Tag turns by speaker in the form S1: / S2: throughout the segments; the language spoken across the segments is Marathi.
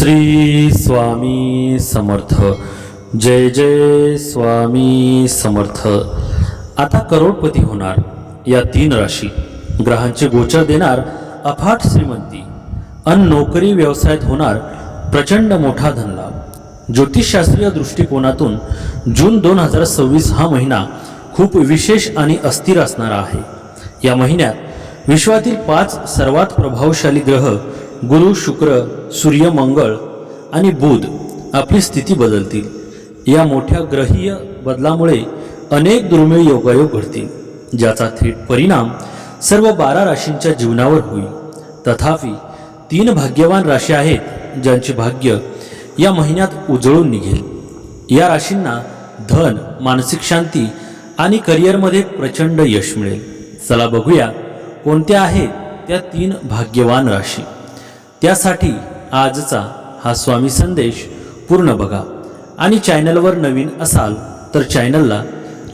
S1: श्री स्वामी समर्थ. जय जय स्वामी समर्थ. आता करोडपती होणार या 3 राशी ग्रहांचे गोचर देणार अफाट श्रीमंती. नोकरी व्यवसायात होणार प्रचंड मोठा धनलाभ. ज्योतिषशास्त्रीय दृष्टिकोनातून जून 2026 हा महिना खूप विशेष आणि अस्थिर असणारा आहे. या महिन्यात विश्वातील 5 सर्वात प्रभावशाली ग्रह गुरु, शुक्र, सूर्य, मंगळ आणि बुध आपली स्थिती बदलतील. या मोठ्या ग्रहीय बदलामुळे अनेक दुर्मिळ योगायोग घडतील, ज्याचा थेट परिणाम सर्व 12 राशींच्या जीवनावर होईल. तथापि 3 भाग्यवान राशी आहेत ज्यांचे भाग्य या महिन्यात उजळून निघेल. या राशींना धन, मानसिक शांती आणि करिअरमध्ये प्रचंड यश मिळेल. चला बघूया कोणत्या आहेत त्या 3 भाग्यवान राशी. त्यासाठी आजचा हा स्वामी संदेश पूर्ण बघा आणि चॅनलवर नवीन असाल तर चॅनलला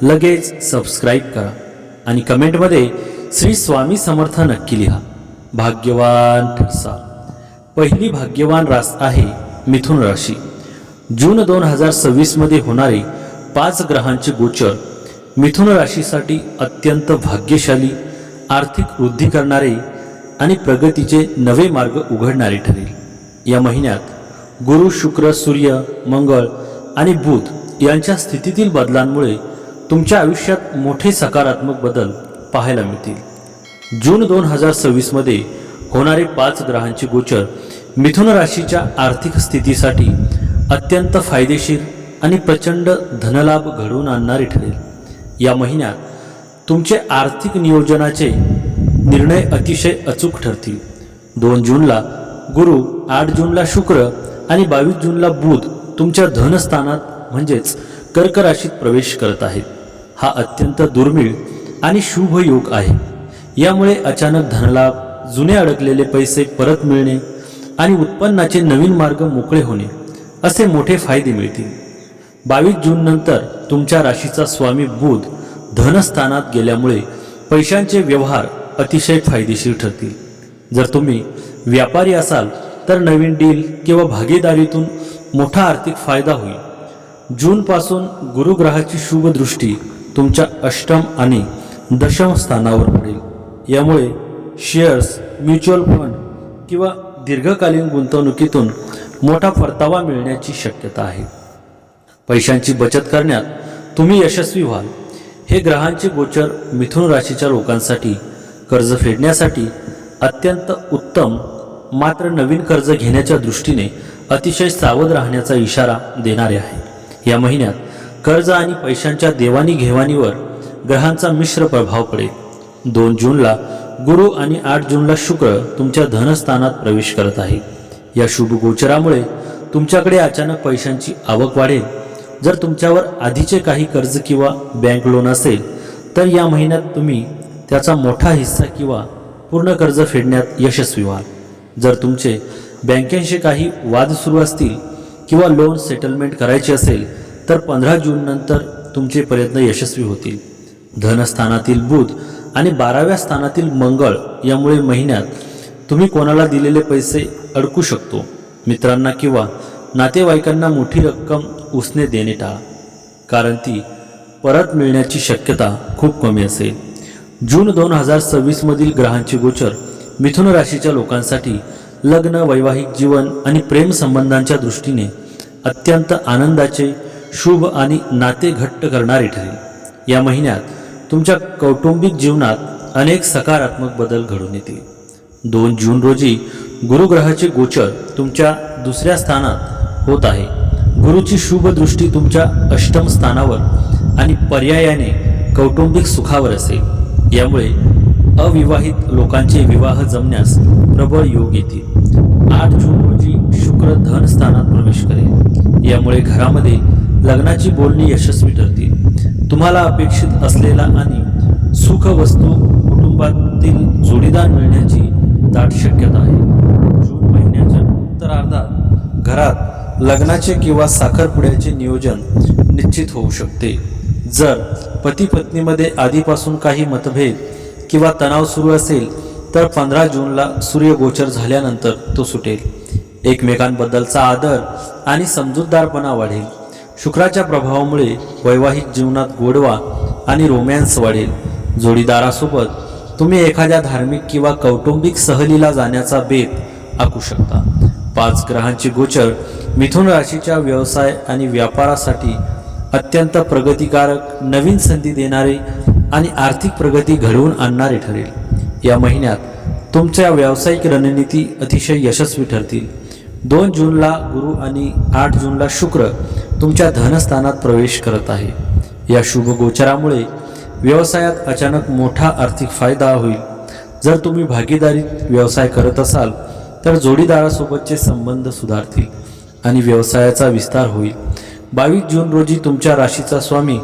S1: लगेच सबस्क्राईब करा आणि कमेंटमध्ये श्री स्वामी समर्थ नक्की लिहा. भाग्यवान ठरसा. पहिली भाग्यवान रास आहे मिथुन राशी. जून 2026 मध्ये होणारे 5 ग्रहांचे गोचर मिथुन राशीसाठी अत्यंत भाग्यशाली, आर्थिक वृद्धी करणारे आणि प्रगतीचे नवे मार्ग उघडणारे ठरेल. या महिन्यात गुरु, शुक्र, सूर्य, मंगळ आणि बुध यांच्या स्थितीतील बदलांमुळे तुमच्या आयुष्यात मोठे सकारात्मक बदल पाहायला मिळतील. जून 2026 मध्ये होणारे 5 ग्रहांचे गोचर मिथुन राशीच्या आर्थिक स्थितीसाठी अत्यंत फायदेशीर आणि प्रचंड धनलाभ घडवून आणणारे ठरेल. या महिन्यात तुमचे आर्थिक नियोजनाचे निर्णय अतिशय अचूक ठरतील. 2 जूनला गुरु, 8 जूनला शुक्र आणि 22 जूनला बुध तुमच्या धनस्थानात म्हणजेच कर्क राशीत प्रवेश करत आहेत. हा अत्यंत दुर्मिळ आणि शुभ योग आहे. यामुळे अचानक धनलाभ, जुने अडकलेले पैसे परत मिळणे आणि उत्पन्नाचे नवीन मार्ग मोकळे होणे असे मोठे फायदे मिळतील. 22 जून नंतर तुमच्या राशीचा स्वामी बुध धनस्थानात गेल्यामुळे पैशांचे व्यवहार अतिशय फायदेशीर ठरतील. जर तुम्ही व्यापारी असाल तर नवीन डील किंवा भागीदारीतून मोठा आर्थिक फायदा होईल. जूनपासून गुरुग्रहाची शुभ दृष्टी तुमच्या अष्टम आणि दशम स्थानावर पडेल. यामुळे शेअर्स, म्युच्युअल फंड किंवा दीर्घकालीन गुंतवणुकीतून मोठा परतावा मिळण्याची शक्यता आहे. पैशांची बचत करण्यात तुम्ही यशस्वी व्हाल. हे ग्रहांचे गोचर मिथुन राशीच्या लोकांसाठी कर्ज फेडण्यासाठी अत्यंत उत्तम, मात्र नवीन कर्ज घेण्याच्या दृष्टीने अतिशय सावध राहण्याचा इशारा देणारे आहे. या महिन्यात कर्ज आणि पैशांच्या देवाणीघेवाणीवर ग्रहांचा मिश्र प्रभाव पडेल. 2 जूनला गुरु आणि 8 जूनला शुक्र तुमच्या धनस्थानात प्रवेश करत आहे. या शुभ गोचरामुळे तुमच्याकडे अचानक पैशांची आवक वाढेल. जर तुमच्यावर आधीचे काही कर्ज किंवा बँक लोन असेल तर या महिन्यात तुम्ही त्याचा मोठा हिस्सा किंवा पूर्ण कर्ज फेडण्यात यशस्वी व्हाल. जर तुमचे बँकेशी काही वाद सुरू असतील किंवा लोन सेटलमेंट करायचे असेल तर 15 जून नंतर तुमचे प्रयत्न यशस्वी होतील. धनस्थानातील बुध आणि 12व्या स्थानातील मंगळ यामुळे महिन्यात तुम्ही कोणाला दिलेले पैसे अडकू शकतो. मित्रांना किंवा नातेवाईकांना मोठी रक्कम उसने देणे टाळा, कारण ती परत मिळण्याची शक्यता खूप कमी असेल. जून 2026 मधील ग्रहांचे गोचर मिथुन राशीच्या लोकांसाठी लग्न, वैवाहिक जीवन आणि प्रेम संबंधांच्या दृष्टीने अत्यंत आनंदाचे, शुभ आणि नाते घट्ट करणारे ठरेल. या महिन्यात तुमच्या कौटुंबिक जीवनात अनेक सकारात्मक बदल घडून येतील. 2 जून रोजी गुरुग्रहाचे गोचर तुमच्या 2ऱ्या स्थानात होत आहे. गुरुची शुभ दृष्टी तुमच्या अष्टम स्थानावर आणि पर्यायाने कौटुंबिक सुखावर असेल. यामुळे अविवाहित लोकांचे विवाह जमण्यास प्रबळ योग येतील. 8 जून रोजी शुक्र धन स्थानात प्रवेश करेल. यामुळे घरामध्ये लग्नाची बोलणी यशस्वी ठरतील. तुम्हाला अपेक्षित असलेला आणि सुख वस्तू कुटुंबातील जोडीदार मिळण्याची दाट शक्यता आहे. जून महिन्याच्या उत्तरार्धात घरात लग्नाचे किंवा साखरपुड्याचे नियोजन निश्चित होऊ शकते. जर पती पत्नीमध्ये आधीपासून काही मतभेद किंवा तणाव सुरू असेल तर 15 जूनला सूर्यगोचर झाल्यानंतर तो सुटेल. एकमेकांबद्दलचा आदर आणि समजूतदारपणा वाढेल. शुक्राच्या प्रभावामुळे वैवाहिक जीवनात गोडवा आणि रोमॅन्स वाढेल. जोडीदारासोबत तुम्ही एखाद्या धार्मिक किंवा कौटुंबिक सहलीला जाण्याचा बेत आखू शकता. 5 ग्रहांचे गोचर मिथुन राशीच्या व्यवसाय आणि व्यापारासाठी अत्यंत प्रगतिकारक, नवीन संधी देणारे आणि आर्थिक प्रगती घडवून आणणारे ठरेल. या महिन्यात तुमच्या व्यावसायिक रणनीती अतिशय यशस्वी ठरतील. 2 जूनला गुरु आणि 8 जूनला शुक्र तुमच्या धनस्थानात प्रवेश करत आहे. या शुभ गोचरामुळे व्यवसायात अचानक मोठा आर्थिक फायदा होईल. जर तुम्ही भागीदारीत व्यवसाय करत असाल तर जोडीदारासोबतचे संबंध सुधारतील आणि व्यवसायाचा विस्तार होईल. 22 जून रोजी तुमच्या राशीचा स्वामी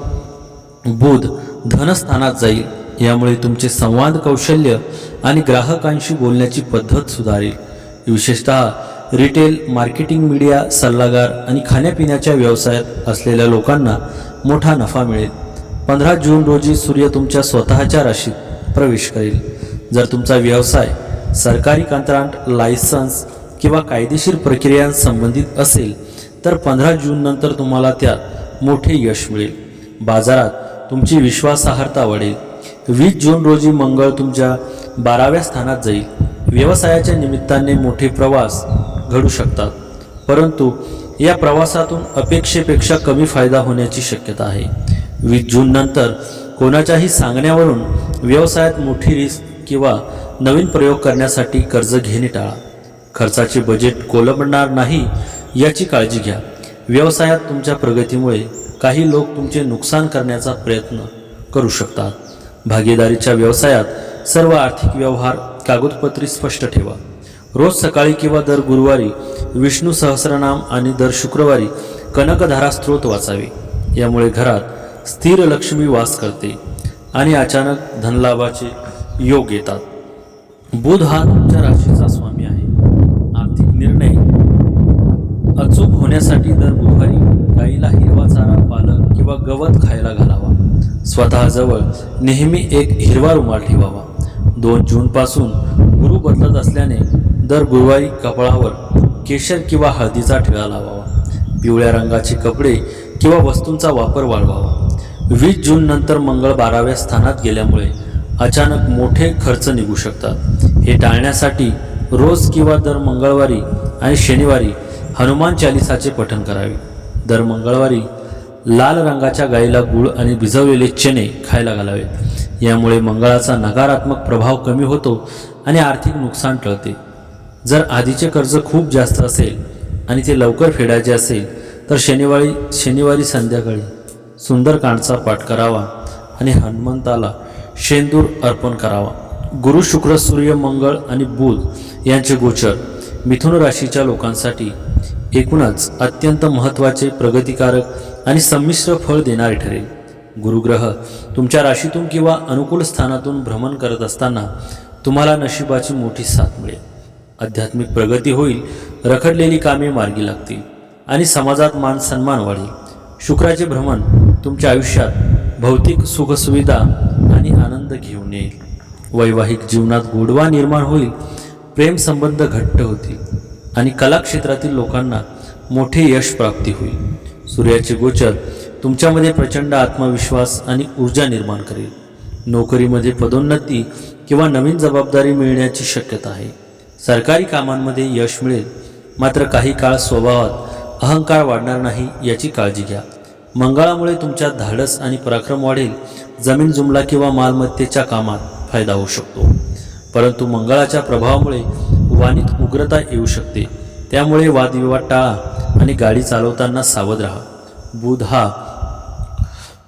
S1: बुध धनस्थानात जाईल. यामुळे तुमचे संवाद कौशल्य आणि ग्राहकांशी बोलण्याची पद्धत सुधारेल. विशेषतः रिटेल, मार्केटिंग, मीडिया, सल्लागार आणि खाण्यापिण्याच्या व्यवसायात असलेल्या लोकांना मोठा नफा मिळेल. 15 जून रोजी सूर्य तुमच्या स्वतःच्या राशीत प्रवेश करेल. जर तुमचा व्यवसाय सरकारी कंत्राट, लायसन्स किंवा कायदेशीर प्रक्रियांसंबंधित असेल तर 15 जून नंतर तुम्हाला त्यात मोठे यश मिळेल. बाजारात तुमची विश्वासार्हता वाढेल. 20 जून रोजी मंगळ तुमच्या 12व्या स्थानात जाईल. व्यवसायाच्या निमित्ताने मोठे प्रवास घडू शकतात, परंतु या प्रवासातून अपेक्षेपेक्षा कमी फायदा होण्याची शक्यता आहे. 20 जून नंतर कोणाच्याही सांगण्यावरून व्यवसायात मोठी रिस्क किंवा नवीन प्रयोग करण्यासाठी कर्ज घेणे टाळा. खर्चाचे बजेट कोलमडणार नाही याची काळजी घ्या. व्यवसायात तुमच्या प्रगतीमुळे काही लोक तुमचे नुकसान करण्याचा प्रयत्न करू शकतात. भागीदारीच्या व्यवसायात सर्व आर्थिक व्यवहार कागदपत्री स्पष्ट ठेवा. रोज सकाळी किंवा दर गुरुवारी विष्णू सहस्रनाम आणि दर शुक्रवारी कनकधारा स्तोत्र वाचावे. यामुळे घरात स्थिर लक्ष्मी वास करते आणि अचानक धनलाभाचे योग येतात. बुध हा तुमच्या राशीचा स्वामी आहे. आर्थिक निर्णय अचूक होण्यासाठी दर बुधवारी गाईला हिरवा चारा, पालक किंवा गवत खायला घालावा. स्वतःजवळ नेहमी एक हिरवा रुमाल ठेवावा. 2 जूनपासून गुरु बदलत असल्याने दर गुरुवारी कपाळावर केशर किंवा हळदीचा टिळा लावावा. पिवळ्या रंगाचे कपडे किंवा वस्तूंचा वापर वाढवावा. 20 जून नंतर मंगळ 12व्या स्थानात गेल्यामुळे अचानक मोठे खर्च निघू शकतात. हे टाळण्यासाठी रोज किंवा दर मंगळवारी आणि शनिवारी हनुमान चालिसाचे पठण करावे. दर मंगळवारी लाल रंगाच्या गाईला गूळ आणि भिजवलेले चणे खायला घालावे. यामुळे मंगळाचा नकारात्मक प्रभाव कमी होतो आणि आर्थिक नुकसान टळते. जर आधीचे कर्ज खूप जास्त असेल आणि ते लवकर फेडायचे असेल तर शनिवारी संध्याकाळी सुंदरकांडचा पाठ करावा आणि हनुमंताला शेंदूर अर्पण करावा. गुरु, शुक्र, सूर्य, मंगळ आणि बुध यांचे गोचर मिथुन राशीच्या लोकांसाठी एकूणच अत्यंत महत्त्वाचे, प्रगतिकारक आणि संमिश्र फळ देणारे ठरेल. गुरुग्रह तुमच्या राशीतून किंवा अनुकूल स्थानातून भ्रमण करत असताना तुम्हाला नशिबाची मोठी साथ मिळेल. आध्यात्मिक प्रगती होईल. रखडलेली कामे मार्गी लागतील आणि समाजात मान सन्मान वाढेल. शुक्राचे भ्रमण तुमच्या आयुष्यात भौतिक सुखसुविधा आणि आनंद घेऊन येईल. वैवाहिक जीवनात गोडवा निर्माण होईल. प्रेमसंबंध घट्ट होतील आणि कला क्षेत्रातील लोकांना मोठे यश प्राप्ती होईल. सूर्याचे गोचर तुमच्यामध्ये प्रचंड आत्मविश्वास आणि ऊर्जा निर्माण करेल. नोकरीमध्ये पदोन्नती किंवा नवीन जबाबदारी मिळण्याची शक्यता आहे. सरकारी कामांमध्ये यश मिळेल, मात्र काही काळ स्वभावात अहंकार वाढणार नाही याची काळजी घ्या. मंगळामुळे तुमच्यात धाडस आणि पराक्रम वाढेल. जमीन जुमला किंवा मालमत्तेच्या कामात फायदा होऊ शकतो, परंतु मंगळाच्या प्रभावामुळे वाणीत उग्रता येऊ शकते. त्यामुळे वादविवाद टाळा आणि गाडी चालवताना सावध राहा. बुध हा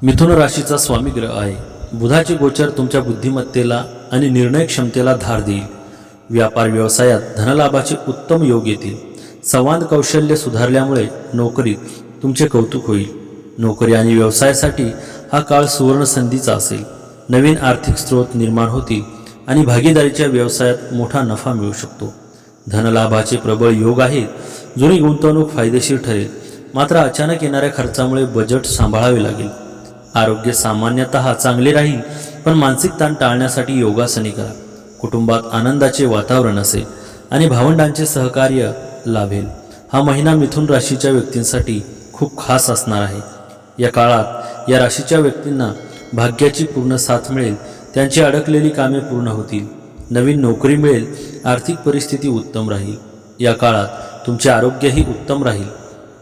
S1: मिथुन राशीचा स्वामी ग्रह आहे. बुधाचे गोचर तुमच्या बुद्धिमत्तेला आणि निर्णय क्षमतेला धार देईल. व्यापार व्यवसायात धनलाभाचे उत्तम योग येतील. संवाद कौशल्य सुधारल्यामुळे नोकरीत तुमचे कौतुक होईल. नोकरी आणि व्यवसायासाठी हा काळ सुवर्ण संधीचा असेल. नवीन आर्थिक स्रोत निर्माण होतील आणि भागीदारीच्या व्यवसायात मोठा नफा मिळू शकतो. धनलाभाचे प्रबळ योग आहेत. जुनी गुंतवणूक फायदेशीर ठरेल, मात्र अचानक येणाऱ्या खर्चामुळे बजेट सांभाळावे लागेल. आरोग्य सामान्यतः चांगले राहील, पण मानसिक ताण टाळण्यासाठी योगासने करा. कुटुंबात आनंदाचे वातावरण असेल आणि भावंडांचे सहकार्य लाभेल. हा महिना मिथुन राशीच्या व्यक्तींसाठी खूप खास असणार आहे. या काळात या राशीच्या व्यक्तींना भाग्याची पूर्ण साथ मिळेल. त्यांची अडकलेली कामे पूर्ण होतील. नवीन नोकरी मिळेल. आर्थिक परिस्थिती उत्तम राहील. या काळात तुमचे आरोग्यही उत्तम राहील.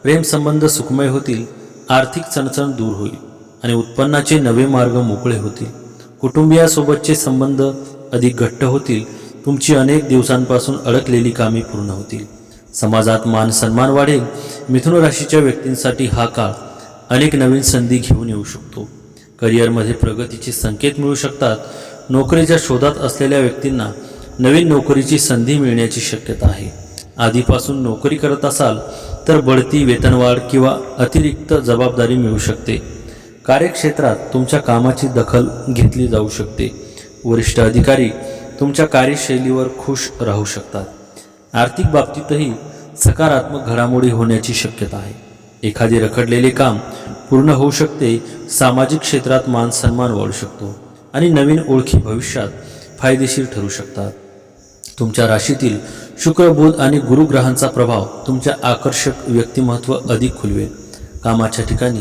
S1: प्रेमसंबंध सुखमय होतील. आर्थिक चणचण दूर होईल आणि उत्पन्नाचे नवे मार्ग मोकळे होतील. कुटुंबियासोबतचे संबंध अधिक घट्ट होतील. तुमची अनेक दिवसांपासून अडकलेली कामे पूर्ण होतील. समाजात मान सन्मान वाढेल. मिथुन राशीच्या व्यक्तींसाठी हा काळ अनेक नवीन संधी घेऊन येऊ शकतो. करिअरमध्ये प्रगतीचे संकेत मिळू शकतात. नोकरीच्या शोधात असलेल्या व्यक्तींना नवीन नोकरीची संधी मिळण्याची शक्यता आहे. आधीपासून नोकरी करत असाल तर बढती, वेतनवाढ किंवा अतिरिक्त जबाबदारी मिळू शकते. कार्यक्षेत्रात तुमच्या कामाची दखल घेतली जाऊ शकते. वरिष्ठ अधिकारी तुमच्या कार्यशैलीवर खुश राहू शकतात. आर्थिक बाबतीतही सकारात्मक घडामोडी होण्याची शक्यता आहे. एखादे रखडलेले काम पूर्ण होऊ शकते. सामाजिक क्षेत्रात मान सन्मान वाढू शकतो आणि नवीन ओळखी भविष्यात फायदेशीर ठरू शकतात. तुमच्या राशीतील शुक्र, बुध आणि गुरु ग्रहांचा प्रभाव तुमच्या आकर्षक व्यक्तिमत्व अधिक खुलवेल. कामाच्या ठिकाणी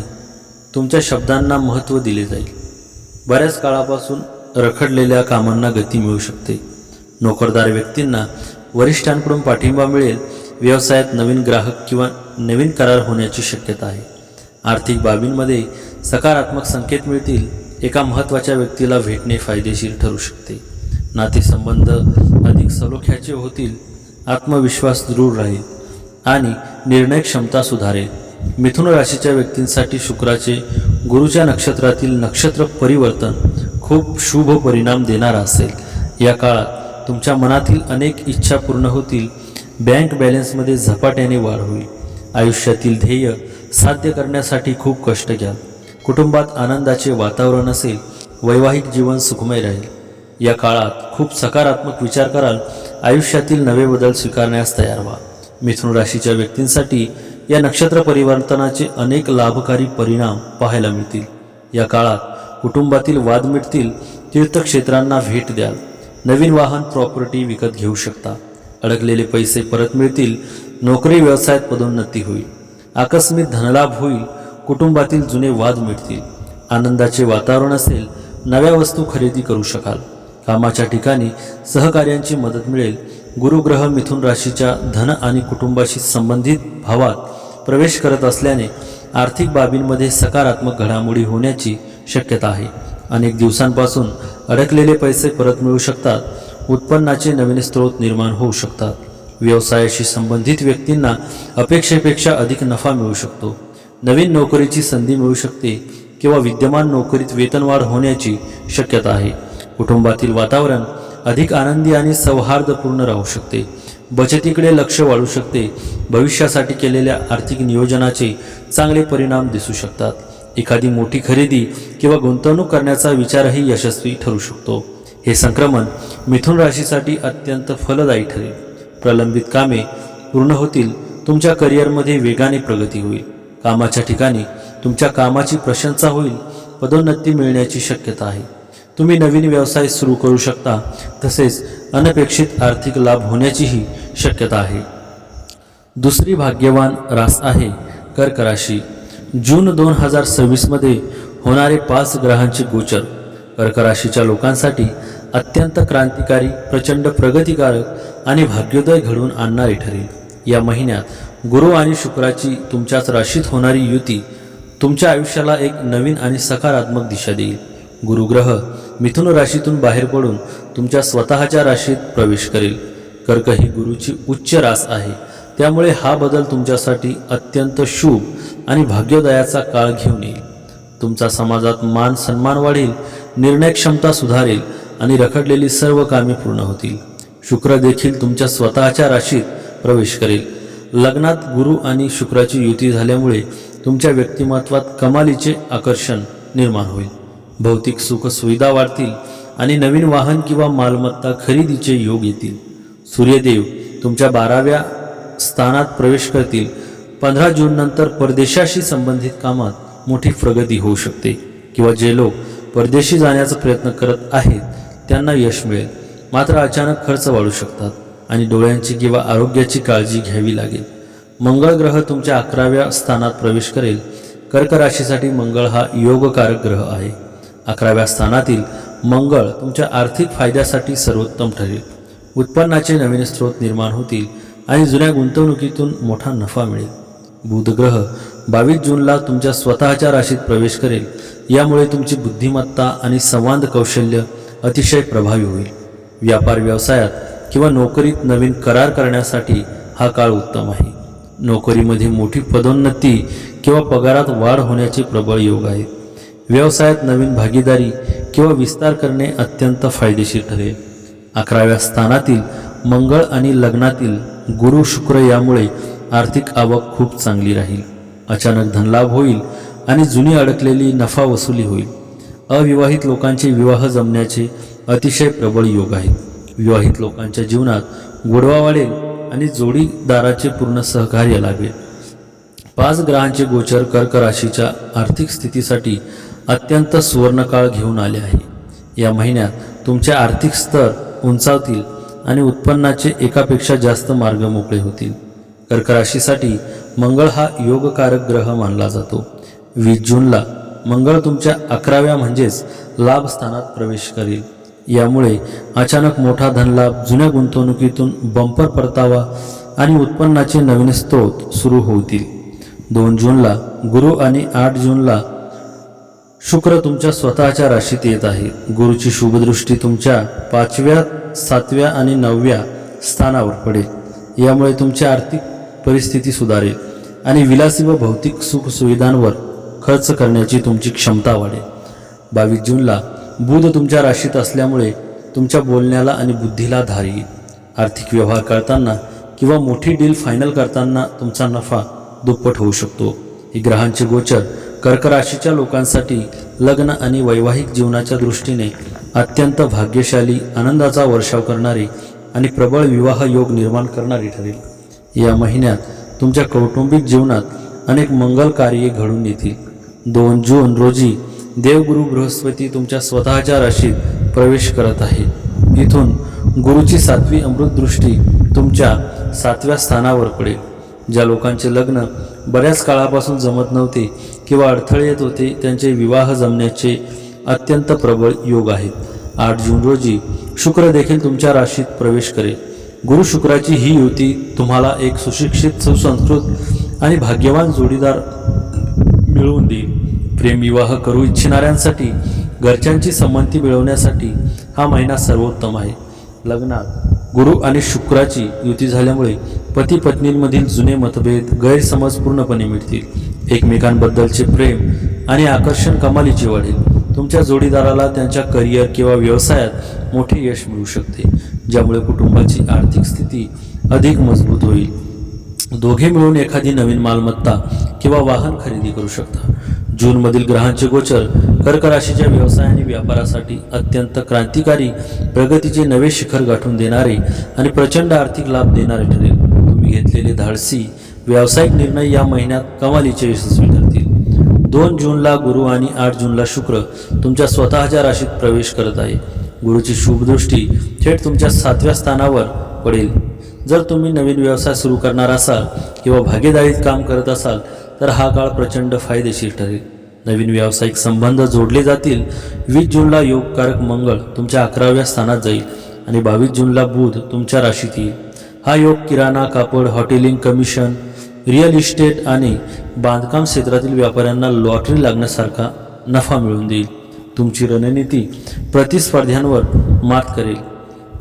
S1: तुमच्या शब्दांना महत्त्व दिले जाईल. बऱ्याच काळापासून रखडलेल्या कामांना गती मिळू शकते. नोकरदार व्यक्तींना वरिष्ठांकडून पाठिंबा मिळेल. व्यवसायात नवीन ग्राहक किंवा नवीन करार होण्याची शक्यता आहे. आर्थिक बाबींमध्ये सकारात्मक संकेत मिळतील. एका महत्त्वाच्या व्यक्तीला भेटणे फायदेशीर ठरू शकते. नातेसंबंध अधिक सलोख्याचे होतील. आत्मविश्वास दृढ राहील आणि निर्णय क्षमता सुधारेल. मिथुन राशीच्या व्यक्तींसाठी शुक्राचे गुरुच्या नक्षत्रातील नक्षत्र परिवर्तन खूप शुभ परिणाम देणारा असेल. या काळात तुमच्या मनातील अनेक इच्छा पूर्ण होतील. बँक बॅलन्समध्ये झपाट्याने वाढ होईल. आयुष्यातील ध्येय साध्य करण्यासाठी खूप कष्ट घ्याल. कुटुंबात आनंदाचे वातावरण असेल. वैवाहिक जीवन सुखमय राहील. या काळात खूप सकारात्मक विचार कराल. आयुष्यातील नवे बदल स्वीकारण्यास तयार व्हा. मिथुन राशीच्या व्यक्तींसाठी या नक्षत्र परिवर्तनाचे अनेक लाभकारी परिणाम पाहायला मिळतील. या काळात कुटुंबातील वाद मिटतील. तीर्थक्षेत्रांना भेट द्याल. नवीन वाहन, प्रॉपर्टी विकत घेऊ शकता. अडकलेले पैसे परत मिळतील. नोकरी व्यवसायात पदोन्नती होईल. आकस्मिक धनलाभ होईल. कुटुंबातील जुने वाद मिटतील. आनंदाचे वातावरण असेल. नव्या वस्तू खरेदी करू शकाल. कामाच्या ठिकाणी सहकार्यांची मदत मिळेल. गुरुग्रह मिथुन राशीच्या धन आणि कुटुंबाशी संबंधित भावात प्रवेश करत असल्याने आर्थिक बाबींमध्ये सकारात्मक घडामोडी होण्याची शक्यता आहे. अनेक दिवसांपासून अडकलेले पैसे परत मिळू शकतात. उत्पन्नाचे नवीन स्रोत निर्माण होऊ शकतात. व्यवसायाशी संबंधित व्यक्तींना अपेक्षेपेक्षा अधिक नफा मिळू शकतो. नवीन नोकरीची संधी मिळू शकते किंवा विद्यमान नोकरीत वेतनवाढ होण्याची शक्यता आहे. कुटुंबातील वातावरण अधिक आनंदी आणि सौहार्दपूर्ण राहू शकते. बचतीकडे लक्ष वाढू शकते. भविष्यासाठी केलेल्या आर्थिक नियोजनाचे चांगले परिणाम दिसू शकतात. एखादी मोठी खरेदी किंवा गुंतवणूक करण्याचा विचारही यशस्वी ठरू शकतो. हे संक्रमण मिथुन राशीसाठी अत्यंत फलदायी ठरेल. प्रलंबित कामे पूर्ण होतील. तुमच्या करिअरमध्ये वेगाने प्रगती होईल. कामाच्या ठिकाणी तुमच्या कामाची प्रशंसा होईल. पदोन्नती मिळण्याची शक्यता आहे. तुम्ही नवीन व्यवसाय सुरू करू शकता. तसेच अनपेक्षित आर्थिक लाभ होण्याचीही शक्यता आहे. दुसरी भाग्यवान रास आहे कर्क राशी. जून 2026 मध्ये होणारे 5 ग्रहांचे गोचर कर्क राशीच्या लोकांसाठी अत्यंत क्रांतिकारी, प्रचंड प्रगतिकारक आणि भाग्योदय घडवून आणणारे ठरेल. या महिन्यात गुरु आणि शुक्राची तुमच्याच राशीत होणारी युती तुमच्या आयुष्याला एक नवीन आणि सकारात्मक दिशा देईल. गुरुग्रह मिथुन राशीतून बाहेर पडून तुमच्या स्वतःच्या राशीत प्रवेश करेल. कर्क ही गुरुची उच्च रास आहे. त्यामुळे हा बदल तुमच्यासाठी अत्यंत शुभ आणि भाग्योदयाचा काळ घेऊन येईल. तुमचा समाजात मान सन्मान वाढेल. निर्णय क्षमता सुधारेल आणि रखडलेली सर्व कामे पूर्ण होतील. शुक्र देखील तुमच्या स्वतःच्या राशीत प्रवेश करेल. लग्नात गुरु आणि शुक्राची युती झाल्यामुळे तुमच्या व्यक्तिमत्वात कमालीचे आकर्षण निर्माण होईल. भौतिक सुख सुविधा वाढतील आणि नवीन वाहन किंवा मालमत्ता खरेदीचे योग येतील. सूर्यदेव तुमच्या 12व्या स्थानात प्रवेश करतील. 15 जून नंतर परदेशाशी संबंधित कामात मोठी प्रगती होऊ शकते किंवा जे लोक परदेशी जाण्याचा प्रयत्न करत आहेत त्यांना यश मिळेल. मात्र अचानक खर्च वाढू शकतात आणि डोळ्यांची किंवा आरोग्याची काळजी घ्यावी लागेल. मंगळ ग्रह तुमच्या 11व्या स्थानात प्रवेश करेल. कर्क राशीसाठी मंगळ हा योगकारक ग्रह आहे. 11व्या स्थानातील मंगळ तुमच्या आर्थिक फायद्यासाठी सर्वोत्तम ठरेल. उत्पन्नाचे नवीन स्रोत निर्माण होतील आणि जुन्या गुंतवणुकीतून मोठा नफा मिळेल. बुध ग्रह 22 जूनला तुमच्या स्वतःच्या राशीत प्रवेश करेल. यामुळे तुमची बुद्धिमत्ता आणि संवाद कौशल्य अतिशय प्रभावी होईल. व्यापार व्यवसायात किंवा नोकरीत नवीन करार करण्यासाठी हा काळ उत्तम आहे. नोकरीमध्ये मोठी पदोन्नती किंवा पगारात वाढ होण्याचे प्रबळ योग आहे. व्यवसायात नवीन भागीदारी किंवा विस्तार करणे अत्यंत फायदेशीर ठरेल. 11व्या स्थानातील मंगळ आणि लग्नातील गुरु शुक्र यामुळे आर्थिक आवक खूप चांगली राहील. अचानक धनलाभ होईल आणि जुनी अडकलेली नफा वसुली होईल. अविवाहित लोकांचे विवाह जमण्याचे अतिशय प्रबळ योग आहेत. विवाहित लोकांच्या जीवनात गोडवा वाढेल आणि जोडीदाराचे पूर्ण सहकार्य लाभेल. 5 ग्रहांचे गोचर कर्क राशीच्या आर्थिक स्थितीसाठी अत्यंत सुवर्णकाळ घेऊन आले आहे. या महिन्यात तुमचे आर्थिक स्तर उंचावतील आणि उत्पन्नाचे एकापेक्षा जास्त मार्ग मोकळे होतील. कर्क राशीसाठी मंगळ हा योगकारक ग्रह मानला जातो. 20 जूनला मंगळ तुमच्या 11व्या म्हणजेच लाभ स्थानात प्रवेश करेल. यामुळे अचानक मोठा धनलाभ, जुन्या गुंतवणुकीतून बंपर परतावा आणि उत्पन्नाचे नवीन स्रोत सुरू होतील. 2 जूनला गुरु आणि 8 जूनला शुक्र तुमच्या स्वतःच्या राशीत येत आहे. गुरुची शुभदृष्टी तुमच्या 5व्या, 7व्या आणि 9व्या स्थानावर पडेल. यामुळे तुमची आर्थिक परिस्थिती सुधारेल आणि विलासी व भौतिक सुखसुविधांवर खर्च करण्याची तुमची क्षमता वाढेल. 22 जूनला बुध तुमच्या राशीत असल्यामुळे तुमच्या बोलण्याला आणि बुद्धीला धार येईल. आर्थिक व्यवहार करताना किंवा मोठी डील फायनल करताना तुमचा नफा दुप्पट होऊ शकतो. हे ग्रहांचे गोचर कर्क राशीच्या लोकांसाठी लग्न आणि वैवाहिक जीवनाच्या दृष्टीने अत्यंत भाग्यशाली, आनंदाचा वर्षाव करणारे आणि प्रबळ विवाह योग निर्माण करणारे ठरेल. या महिन्यात तुमच्या कौटुंबिक जीवनात अनेक मंगल कार्ये घडून येतील. 2 जून रोजी देवगुरु बृहस्पती तुमच्या स्वतःच्या राशीत प्रवेश करत आहे. इथून गुरुची 7वी अमृत दृष्टी तुमच्या 7व्या स्थानावर पडेल. ज्या लोकांचे लग्न बऱ्याच काळापासून जमत नव्हते किंवा अडथळे येत होते, त्यांचे विवाह जमण्याचे अत्यंत प्रबळ योग आहेत. 8 जून रोजी शुक्र देखील तुमच्या राशीत प्रवेश करेल. गुरु शुक्राची ही युती तुम्हाला एक सुशिक्षित, सुसंस्कृत आणि भाग्यवान जोडीदार मिळवून देईल. प्रेमविवाह करू इच्छिणाऱ्यांसाठी घरच्यांची संमती मिळवण्यासाठी हा महिना सर्वोत्तम आहे. लग्नात गुरु आणि शुक्राची युती झाल्यामुळे पती पत्नींमधील जुने मतभेद, गैरसमज पूर्णपणे मिटतील. एकमेकांबद्दलचे प्रेम आणि आकर्षण कमालीचे वाढेल. तुमच्या जोडीदाराला त्यांच्या करिअर किंवा व्यवसायात मोठे यश मिळू शकते, ज्यामुळे कुटुंबाची आर्थिक स्थिती अधिक मजबूत होईल. दोघे मिळून एखादी नवीन मालमत्ता किंवा वाहन खरेदी करू शकता. जूनमधील ग्रहांचे गोचर कर्क राशीच्या व्यवसाय आणि व्यापारासाठी अत्यंत क्रांतिकारी, प्रगतीचे नवे शिखर गाठून देणारे आणि प्रचंड आर्थिक लाभ देणारे ठरेल. तुम्ही घेतलेले धाडसी व्यावसायिक निर्णय या महिन्यात कमालीचे यशस्वी ठरतील. 2 जूनला गुरु आणि 8 जूनला शुक्र तुमच्या स्वतःच्या राशीत प्रवेश करत आहे. गुरुची शुभदृष्टी थेट तुमच्या 7व्या स्थानावर पडेल. जर तुम्ही नवीन व्यवसाय सुरू करणार असाल किंवा भागीदारीत काम करत असाल तर हा काळ प्रचंड फायदेशीर ठरेल. नवीन व्यावसायिक संबंध जोडले जातील. 20 जूनला योगकारक मंगळ तुमच्या 11व्या स्थानात जाईल आणि 22 जूनला बुध तुमच्या राशीत येईल. हा योग किराणा, कापड, हॉटेलिंग, कमिशन, रिअल इस्टेट आणि बांधकाम क्षेत्रातील व्यापाऱ्यांना लॉटरी लागण्यासारखा नफा मिळवून देईल. तुमची रणनीती प्रतिस्पर्ध्यांवर मात करेल.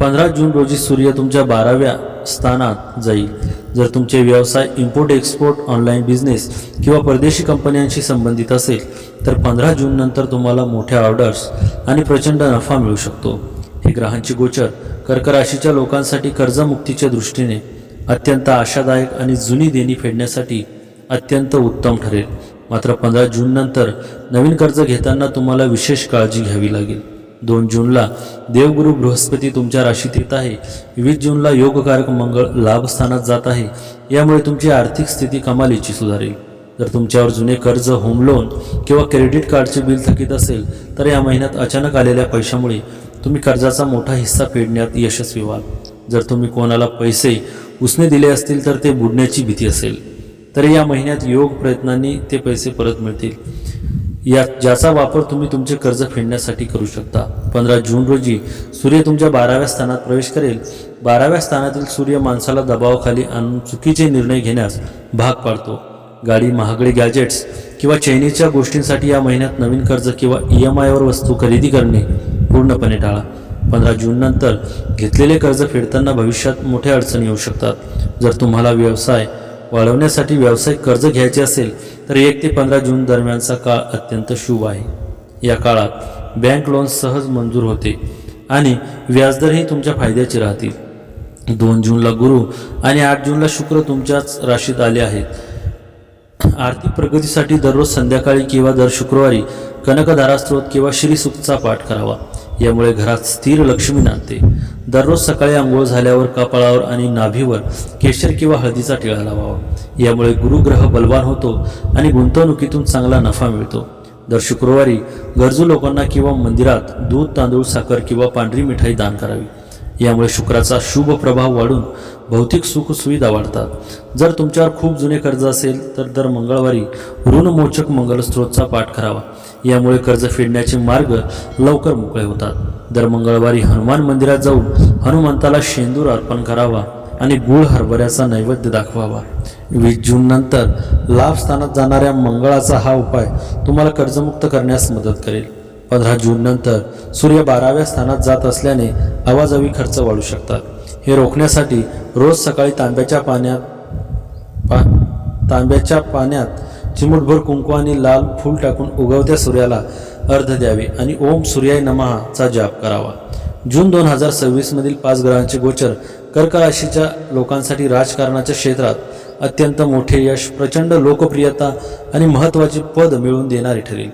S1: 15 जून रोजी सूर्य तुमच्या 12व्या स्थानात जाईल. जर तुमचे व्यवसाय इम्पोर्ट एक्सपोर्ट, ऑनलाईन बिझनेस किंवा परदेशी कंपन्यांशी संबंधित असेल तर 15 जून नंतर तुम्हाला मोठ्या ऑर्डर्स आणि प्रचंड नफा मिळू शकतो. हे ग्रहांचे गोचर कर्क राशीच्या लोकांसाठी कर्जमुक्तीच्या दृष्टीने अत्यंत आशादायक आणि जुनी देणी फेडण्यासाठी अत्यंत उत्तम ठरेल. मात्र 15 जून नंतर नवीन कर्ज घेताना तुम्हाला विशेष काळजी घ्यावी लागेल. 2 जूनला देवगुरु बृहस्पती तुमच्या राशीत येत आहे. 20 जूनला योगकारक मंगळ लाभस्थानात जात आहे. यामुळे तुमची आर्थिक स्थिती कमालीची सुधारेल. जर तुमच्यावर जुने कर्ज, होम लोन किंवा क्रेडिट कार्डचे बिल थकीत असेल तर या महिन्यात अचानक आलेल्या पैशामुळे तुम्ही कर्जाचा मोठा हिस्सा फेडण्यात यशस्वी व्हाल. जर तुम्ही कोणाला पैसे उसने दिले असतील तर ते बुडण्याची भीती असेल, तर या महिन्यात योग प्रयत्नांनी ते पैसे परत मिळतील, ज्याचा वापर तुम्ही तुमचे कर्ज फेडण्यासाठी करू शकता. 15 जून रोजी सूर्य तुमच्या 12व्या स्थानात प्रवेश करेल. 12व्या स्थानातील सूर्य माणसाला दबावाखाली आणून चुकीचे निर्णय घेण्यास भाग पाडतो. गाडी, महागडे गॅजेट्स किंवा चैनीच्या गोष्टींसाठी या महिन्यात नवीन कर्ज किंवा EMIवर वस्तू खरेदी करणे पूर्णपणे टाळा. 15 जून नंतर घेतलेले कर्ज फेडताना भविष्यात मोठ्या अडचणी येऊ शकतात. जर तुम्हाला व्यवसाय वाढवण्यासाठी व्यावसायिक कर्ज घ्यायचे असेल तर 1 ते 15 जून दरम्यानचा काळ अत्यंत शुभ आहे. या काळात बँक लोन सहज मंजूर होते आणि व्याजदरही तुमच्या फायद्याचे राहतील. 2 जूनला गुरु आणि 8 जूनला शुक्र तुमच्याच राशीत आले आहेत. आर्थिक प्रगतीसाठी दररोज संध्याकाळी किंवा दर शुक्रवारी कनकधारा स्तोत्र किंवा श्रीसूक्तचा पाठ करावा. यामुळे घरात स्थिर लक्ष्मी नांदते. दररोज सकाळी आंघोळ झाल्यावर कपाळावर आणि नाभीवर केशर किंवा हळदीचा टिळा लावावा. यामुळे गुरुग्रह बलवान होतो आणि गुंतवणुकीतून चांगला नफा मिळतो. दर शुक्रवारी गरजू लोकांना किंवा मंदिरात दूध, तांदूळ, साखर किंवा पांढरी मिठाई दान करावी. यामुळे शुक्राचा शुभ प्रभाव वाढून भौतिक सुख सुविधा वाढतात. जर तुमच्यावर खूप जुने कर्ज असेल तर दर मंगळवारी ऋणमोचक मंगलस्त्रोतचा पाठ करावा. यामुळे कर्ज फेडण्याचे मार्ग लवकर मोकळे होतात. दर मंगळवारी हनुमान मंदिरात जाऊन हनुमंताला शेंदूर अर्पण करावा आणि गूळ हरभऱ्याचा नैवेद्य दाखवावा. 20 जून नंतर लाभ स्थानात जाणाऱ्या मंगळाचा हा उपाय तुम्हाला कर्जमुक्त करण्यास मदत करेल. 15 जून नंतर सूर्य 12व्या स्थानात जात असल्याने अवाजवी खर्च वाढू शकतात. हे रोखण्यासाठी रोज सकाळी तांब्याच्या पाण्यात चिमूटभर कुंकू आणि लाल फूल टाकून उगवत्या सूर्याला अर्घ्य द्यावे आणि ओम सूर्याय नमःचा जाप करावा. जून 2026 मधील 5 ग्रहांचे गोचर कर्क राशीच्या लोकांसाठी राजकारणाच्या क्षेत्रात अत्यंत मोठे यश, प्रचंड लोकप्रियता आणि महत्त्वाचे पद मिळवून देणारे ठरेल.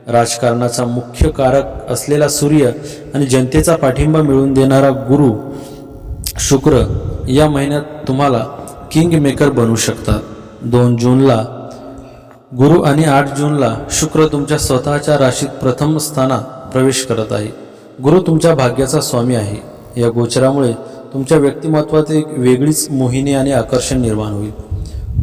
S1: राजकारणाचा मुख्य कारक असलेला सूर्य आणि जनतेचा पाठिंबा मिळवून देणारा गुरु शुक्र या महिन्यात तुम्हाला किंग मेकर बनवू शकतात. 2 जूनला गुरु आणि 8 जूनला शुक्र तुमच्या स्वतःच्या राशीत प्रथम स्थानात प्रवेश करत आहे. गुरु तुमच्या भाग्याचा स्वामी आहे. या गोचरामुळे तुमच्या व्यक्तिमत्वात एक वेगळीच मोहिनी आणि आकर्षण निर्माण होईल.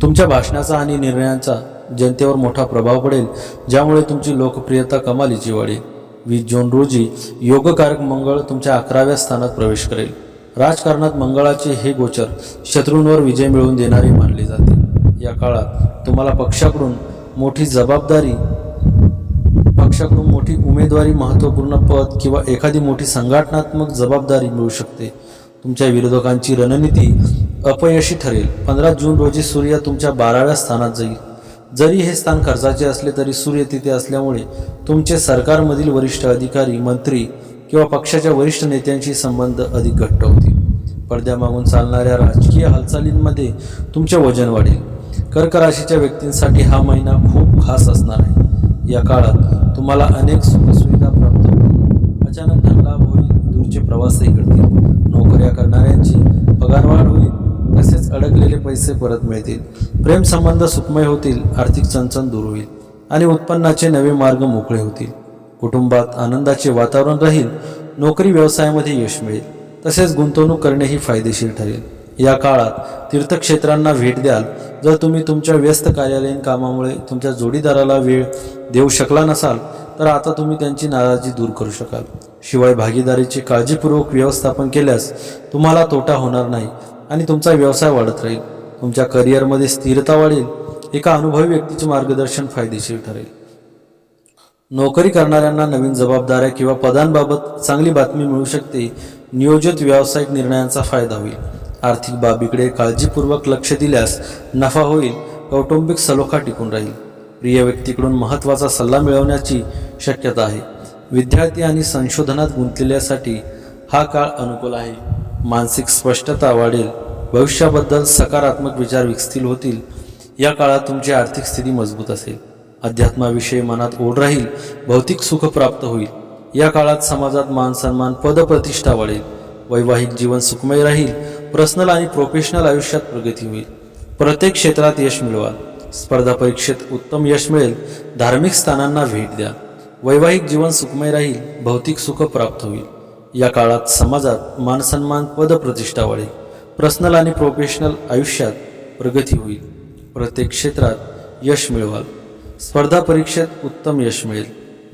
S1: तुमच्या भाषणाचा आणि निर्णयांचा जनतेवर मोठा प्रभाव पडेल, ज्यामुळे तुमची लोकप्रियता कमालीची वाढेल. 20 जून रोजी योगकारक मंगळ तुमच्या 11व्या स्थानात प्रवेश करेल. राजकारणात मंगळाचे हे गोचर शत्रूंवर विजय मिळवून देणारे मानले जाते. या काळात तुम्हाला पक्षाकडून मोठी उमेदवारी, महत्त्वपूर्ण पद किंवा एखादी मोठी संघटनात्मक जबाबदारी मिळू शकते. तुमच्या विरोधकांची रणनीती अपयशी ठरेल. 15 जून रोजी सूर्य तुमच्या 12व्या स्थानात जाईल. जरी हे स्थान खर्चाचे असले तरी सूर्य तिथे असल्यामुळे तुमचे सरकारमधील वरिष्ठ अधिकारी, मंत्री किंवा पक्षाच्या वरिष्ठ नेत्यांशी संबंध अधिक घट्ट होतील. पडद्यामागून चालणाऱ्या राजकीय हालचालींमध्ये तुमचे वजन वाढेल. कर्क राशीच्या व्यक्तींसाठी हा महिना खूप खास असणार आहे. या काळात तुम्हाला अनेक सुखसुविधा प्राप्त होतील. अचानक धनलाभ होईल. दूरचे प्रवासही घडतील. नोकऱ्या करणाऱ्यांची पगारवाढ होईल. तसेच अडकलेले पैसे परत मिळतील. प्रेमसंबंध सुखमय होतील. आर्थिक चणचण दूर होईल आणि उत्पन्नाचे नवे मार्ग मोकळे होतील. कुटुंबात आनंदाचे वातावरण राहील. नोकरी व्यवसायामध्ये यश मिळेल. तसेच गुंतवणूक करणेही फायदेशीर ठरेल. या काळात तीर्थक्षेत्रांना भेट द्याल. जर तुम्ही तुमच्या व्यस्त कार्यालयीन कामामुळे तुमच्या जोडीदाराला वेळ देऊ शकला नसाल तर आता तुम्ही त्यांची नाराजी दूर करू शकाल. शिवाय भागीदारीचे काळजीपूर्वक व्यवस्थापन केल्यास तुम्हाला तोटा होणार नाही आणि तुमचा व्यवसाय वाढत राहील. तुमच्या करिअरमध्ये स्थिरता वाढेल. एका अनुभवी व्यक्तीचे मार्गदर्शन फायदेशीर ठरेल. नोकरी करणाऱ्यांना नवीन जबाबदाऱ्या किंवा पदांबाबत चांगली बातमी मिळू शकते. नियोजित व्यावसायिक निर्णयांचा फायदा होईल. आर्थिक बाबीकडे काळजीपूर्वक लक्ष दिल्यास नफा होईल. कौटुंबिक सलोखा टिकून राहील. प्रिय व्यक्तीकडून महत्त्वाचा सल्ला मिळवण्याची शक्यता आहे. विद्यार्थी आणि संशोधनात गुंतलेल्यासाठी हा काळ अनुकूल आहे. मानसिक स्पष्टता वाढेल. भविष्याबद्दल सकारात्मक विचार विकसित होतील. या काळात तुमची आर्थिक स्थिती मजबूत असेल. अध्यात्माविषयी मनात ओढ राहील. भौतिक सुख प्राप्त होईल. या काळात समाजात मान सन्मान, पदप्रतिष्ठा वाढेल. वैवाहिक जीवन सुखमय राहील. पर्सनल आणि प्रोफेशनल आयुष्यात प्रगती होईल. प्रत्येक क्षेत्रात यश मिळवा. स्पर्धा परीक्षेत उत्तम यश मिळेल. धार्मिक स्थानांना भेट द्या. वैवाहिक जीवन सुखमय राहील. भौतिक सुख प्राप्त होईल. या काळात समाजात मानसन्मान पदप्रतिष्ठा वाढेल. पर्सनल आणि प्रोफेशनल आयुष्यात प्रगती होईल. प्रत्येक क्षेत्रात यश मिळवाल. स्पर्धा परीक्षेत उत्तम यश मिळेल.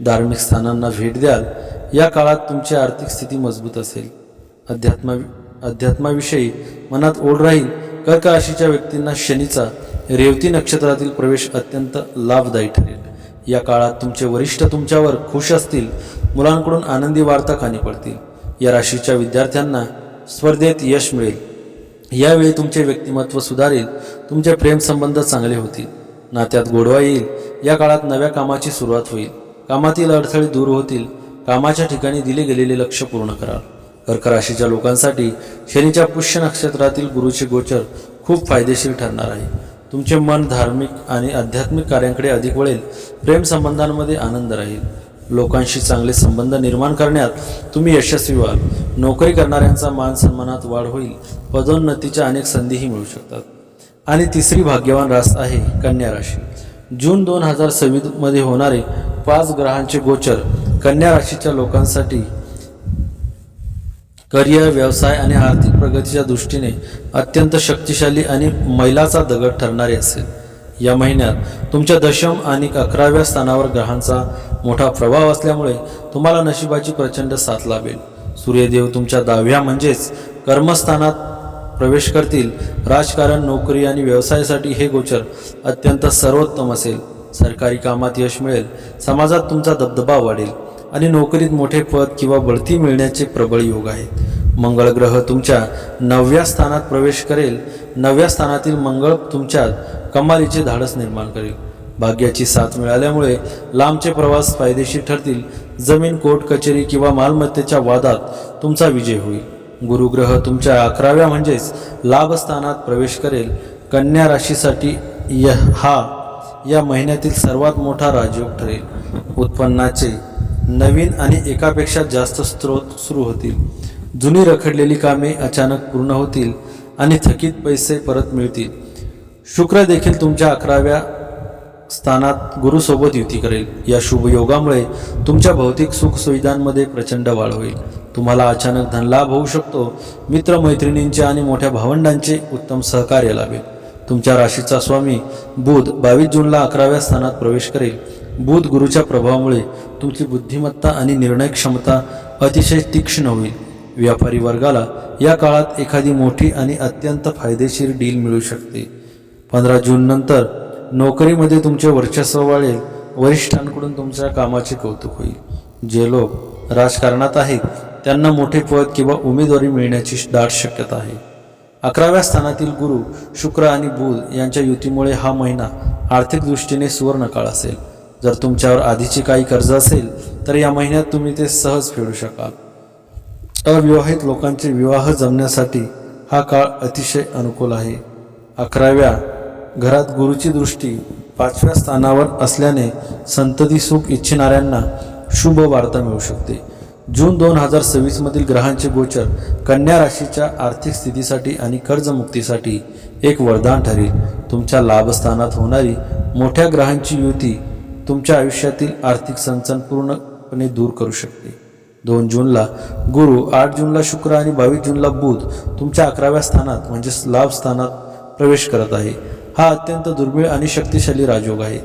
S1: धार्मिक स्थानांना भेट द्याल. या काळात तुमची आर्थिक स्थिती मजबूत असेल. अध्यात्माविषयी मनात ओढ राहील. कर्क राशीच्या व्यक्तींना शनीचा रेवती नक्षत्रातील प्रवेश अत्यंत लाभदायी ठरेल. या काळात तुमचे वरिष्ठ तुमच्यावर खुश असतील. मुलांकडून आनंदी वार्ता कानी पडतील. या राशीच्या विद्यार्थ्यांना स्पर्धेत यश मिळेल. यावेळी तुमचे व्यक्तिमत्व सुधारेल. तुमचे प्रेमसंबंध चांगले होतील. नात्यात गोडवा येईल. या काळात नव्या कामाची सुरुवात होईल. कामातील अडथळे दूर होतील. कामाच्या ठिकाणी दिले गेलेले लक्ष्य पूर्ण कराल. कर्क राशीच्या लोकांसाठी शनीच्या पुष्य नक्षत्रातील गुरुचे गोचर खूप फायदेशीर ठरणार आहे. तुमचे मन धार्मिक आणि आध्यात्मिक कार्यांकडे अधिक वळेल. प्रेमसंबंधांमध्ये आनंद राहील. लोकांशी चांगले संबंध निर्माण करण्यात तुम्ही यशस्वी व्हाल. नोकरी करणाऱ्यांचा मान सन्मानात वाढ होईल. पदोन्नतीच्या अनेक संधीही मिळू शकतात. आणि तिसरी भाग्यवान रास आहे कन्या राशी. जून 2026 मध्ये होणारे 5 ग्रहांचे गोचर कन्या राशीच्या लोकांसाठी करिअर, व्यवसाय आणि आर्थिक प्रगतीच्या दृष्टीने अत्यंत शक्तिशाली आणि मैलाचा दगड ठरणारे असेल. या महिन्यात तुमच्या दशम आणि 11व्या स्थानावर ग्रहांचा मोठा प्रभाव असल्यामुळे तुम्हाला नशिबाची प्रचंड साथ लाभेल. सूर्यदेव तुमच्या 10व्या म्हणजेच कर्मस्थानात प्रवेश करतील. राजकारण, नोकरी आणि व्यवसायासाठी हे गोचर अत्यंत सर्वोत्तम असेल. सरकारी कामात यश मिळेल. समाजात तुमचा दबदबा वाढेल आणि नोकरीत मोठे पद किंवा बढती मिळण्याचे प्रबळ योग आहेत. मंगळ ग्रह तुमच्या 9व्या स्थानात प्रवेश करेल. 9व्या स्थानातील मंगळ तुमच्यात कमालीचे धाडस निर्माण करेल. भाग्याची साथ मिळाल्यामुळे लांबचे प्रवास फायदेशीर ठरतील. जमीन, कोर्ट कचेरी किंवा मालमत्तेच्या वादात तुमचा विजय होईल. गुरुग्रह तुमच्या 11व्या म्हणजेच लाभस्थानात प्रवेश करेल. कन्या राशीसाठी या महिन्यातील सर्वात मोठा राजयोग ठरेल. उत्पन्नाचे नवीन आणि एकापेक्षा जास्त स्रोत सुरू होतील. जुनी रखडलेली कामे अचानक पूर्ण होतील आणि थकीत पैसे परत मिळतील. शुक्र देखील तुमच्या 11व्या स्थानात गुरुसोबत युती करेल. या शुभ योगामुळे तुमच्या भौतिक सुख सुविधांमध्ये प्रचंड वाढ होईल. तुम्हाला अचानक धनलाभ होऊ शकतो. मित्रमैत्रिणींचे आणि मोठ्या भावंडांचे उत्तम सहकार्य लाभेल. तुमच्या राशीचा स्वामी बुध 22 जूनला 11व्या स्थानात प्रवेश करेल. बुध गुरुच्या प्रभावामुळे तुमची बुद्धिमत्ता आणि निर्णय क्षमता अतिशय तीक्ष्ण होईल. व्यापारी वर्गाला या काळात एखादी मोठी आणि अत्यंत फायदेशीर डील मिळू शकते. 15 जून नंतर नोकरीमध्ये तुमचे वर्चस्व वाढेल. वरिष्ठांकडून तुमच्या कामाचे कौतुक होईल. जे लोक राजकारणात आहेत त्यांना मोठे पद किंवा उमेदवारी मिळण्याची दाट शक्यता आहे. 11व्या स्थानातील गुरु, शुक्र आणि बुध यांच्या युतीमुळे हा महिना आर्थिक दृष्टीने सुवर्ण काळ असेल. जर तुमच्यावर आधीची काही कर्ज असेल तर या महिन्यात तुम्ही ते सहज फेडू शकाल. अविवाहित लोकांचे विवाह जमण्यासाठी हा काळ अतिशय अनुकूल आहे. 11व्या घरात गुरुची दृष्टी 5व्या स्थानावर असल्याने संतती सुख इच्छिणाऱ्यांना शुभ वार्ता मिळू शकते. जून 2026 मधील ग्रहांचे गोचर कन्या राशीच्या आर्थिक स्थितीसाठी आणि कर्जमुक्तीसाठी एक वरदान ठरेल. तुमच्या लाभस्थानात होणारी मोठ्या ग्रहांची युती तुमच्या आयुष्यातील आर्थिक चणचण पूर्णपणे दूर करू शकते. 2 जूनला गुरु, 8 जूनला शुक्र आणि 22 जूनला बुध तुमच्या 11व्या स्थानात म्हणजेच लाभ स्थानात प्रवेश करत आहे. हा अत्यंत दुर्मिळ आणि शक्तिशाली राजयोग आहे.